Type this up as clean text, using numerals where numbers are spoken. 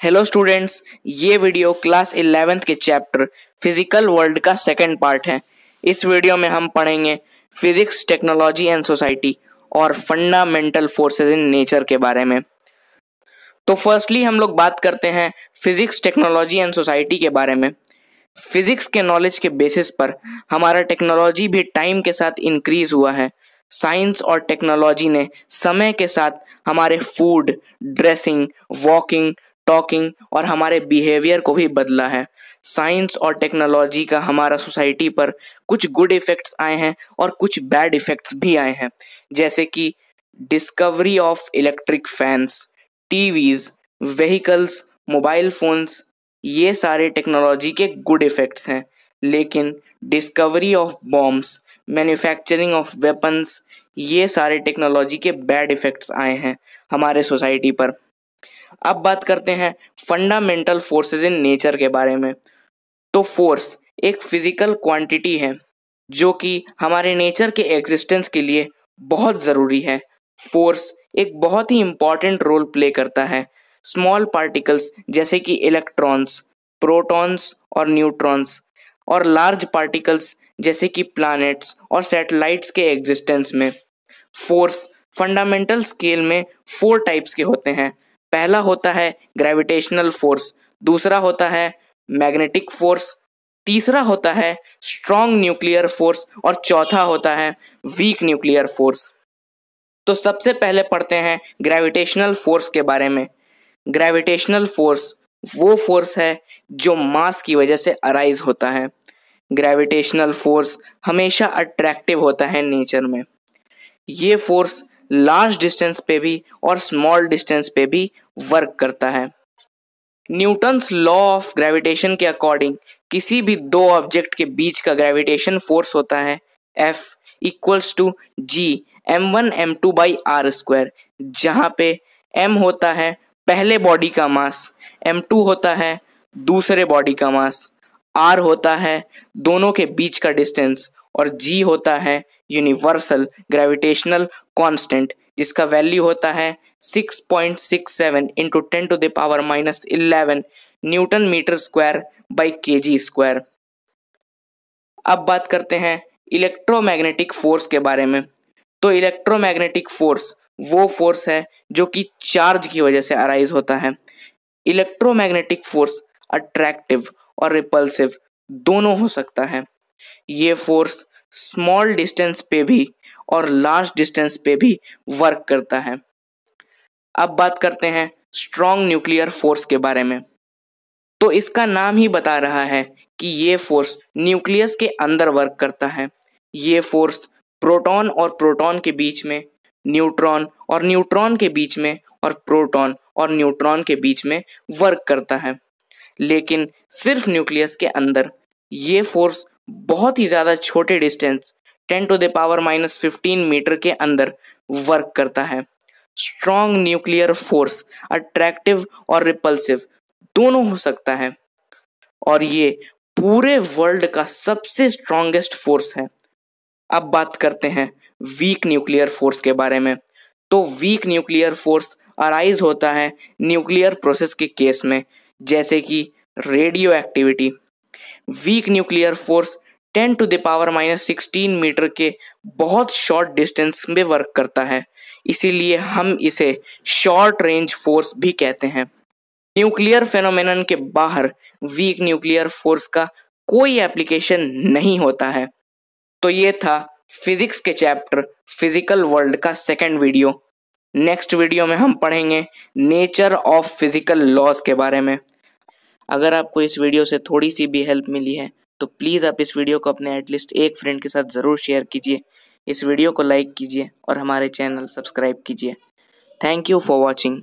Hello students, ये video class 11th के chapter physical world का सेकंड पार्ट है। इस वीडियो में हम पढ़ेंगे फिजिक्स, टेक्नोलॉजी एंड सोसाइटी और फंडामेंटल फोर्सेस इन नेचर के बारे में। तो फर्स्टली हम लोग बात करते हैं फिजिक्स, टेक्नोलॉजी एंड सोसाइटी के बारे में। फिजिक्स के नॉलेज के बेसिस पर हमारा टेक्नोलॉजी भी टाइम के साथ इंक्रीज हुआ है। साइंस और टेक्नोलॉजी ने समय के साथ हमारे फूड, ड्रेसिंग, वॉकिंग, टॉकिंग और हमारे बिहेवियर को भी बदला है। साइंस और टेक्नोलॉजी का हमारा सोसाइटी पर कुछ गुड इफेक्ट्स आए हैं और कुछ बैड इफेक्ट्स भी आए हैं, जैसे कि discovery of electric fans, TVs, vehicles, mobile phones. ये सारे टेक्नोलॉजी के गुड इफेक्ट्स हैं। लेकिन discovery of bombs, manufacturing of weapons, ये सारे टेक्नोलॉजी के बैड इफेक्ट्स आए हैं हमारे सोसाइटी पर। अब बात करते हैं फंडामेंटल फोर्सेस इन नेचर के बारे में। तो फोर्स एक फिजिकल क्वांटिटी है जो कि हमारे नेचर के एग्जिस्टेंस के लिए बहुत ज़रूरी है। फोर्स एक बहुत ही इम्पॉर्टेंट रोल प्ले करता है। स्मॉल पार्टिकल्स जैसे कि इलेक्ट्रॉन्स, प्रोटॉन्स और न्यूट्रॉन्स, और लार्ज पार्टिकल्स जैसे कि प्लैनेट्स और सैटेलाइट्स के एग्जिस्टेंस में। फोर्स फंडामेंटल स्केल में 4 टाइप्स के होते हैं। पहला होता है ग्रेविटेशनल फोर्स, दूसरा होता है मैग्नेटिक फोर्स, तीसरा होता है स्ट्रॉन्ग न्यूक्लियर फोर्स और चौथा होता है वीक न्यूक्लियर फोर्स। तो सबसे पहले पढ़ते हैं ग्रेविटेशनल फोर्स के बारे में। ग्रेविटेशनल फोर्स वो फोर्स है जो मास की वजह से अराइज होता है। ग्रेविटेशनल फोर्स हमेशा अट्रैक्टिव होता है नेचर में। ये फोर्स लार्ज डिस्टेंस पे भी और स्मॉल डिस्टेंस पे भी वर्क करता है। न्यूटन्स लॉ ऑफ ग्रेविटेशन के अकॉर्डिंग किसी भी दो ऑब्जेक्ट के बीच का ग्रेविटेशन फोर्स होता है F equals to G m1 m2 by r square, जहाँ पे m होता है पहले बॉडी का मास, m2 होता है दूसरे बॉडी का मास, r होता है दोनों के बीच का डिस्टेंस और g होता है यूनिवर्सल ग्रेविटेशनल कांस्टेंट, जिसका वैल्यू होता है 6.67 into 10 to the power -11 newton metre square by KG square. अब बात करते हैं इलेक्ट्रोमैग्नेटिक फोर्स के बारे में। तो इलेक्ट्रोमैग्नेटिक फोर्स वो फोर्स है जो कि चार्ज की वजह से अराइज होता है। इलेक्ट्रोमैग्नेटिक फोर्स अट्रैक्टिव और रिपल्सिव दोनों हो सकता है। ये फोर्स स्मॉल डिस्टेंस पे भी और लार्ज डिस्टेंस पे भी वर्क करता है। अब बात करते हैं स्ट्रॉन्ग न्यूक्लियर फोर्स के बारे में। तो इसका नाम ही बता रहा है कि ये फोर्स न्यूक्लियस के अंदर वर्क करता है। ये फोर्स प्रोटॉन और प्रोटॉन के बीच में, न्यूट्रॉन और न्यूट्रॉन के बीच में और प्रोटॉन और न्यूट्रॉन के बीच में वर्क करता है। लेकिन सिर्फ न्यूक्लियस के अंदर ये फोर्स बहुत ही ज़्यादा छोटे distance 10 to the power -15 metre के अंदर वर्क करता है। स्ट्रॉन्ग न्यूक्लियर फोर्स अट्रैक्टिव और रिपल्सिव दोनों हो सकता है और ये पूरे वर्ल्ड का सबसे स्ट्रॉन्गेस्ट फोर्स है। अब बात करते हैं वीक न्यूक्लियर फोर्स के बारे में। तो वीक न्यूक्लियर फोर्स अराइज होता है न्यूक्लियर प्रोसेस के केस में, जैसे कि radioactivity. Weak nuclear force 10 to the power -16 metre के बहुत शॉर्ट डिस्टेंस में वर्क करता है, इसीलिए हम इसे शॉर्ट रेंज फोर्स भी कहते हैं। न्यूक्लियर फेनोमेनन के बाहर वीक न्यूक्लियर फोर्स का कोई एप्लीकेशन नहीं होता है। तो ये था फिजिक्स के चैप्टर फिजिकल वर्ल्ड का सेकंड वीडियो। नेक्स्ट वीडियो में हम पढ़ेंगे नेचर ऑफ फिजिकल लॉज के बारे में। अगर आपको इस वीडियो से थोड़ी सी भी हेल्प मिली है तो प्लीज़ आप इस वीडियो को अपने एटलीस्ट एक फ्रेंड के साथ ज़रूर शेयर कीजिए। इस वीडियो को लाइक कीजिए और हमारे चैनल सब्सक्राइब कीजिए। Thank you for watching.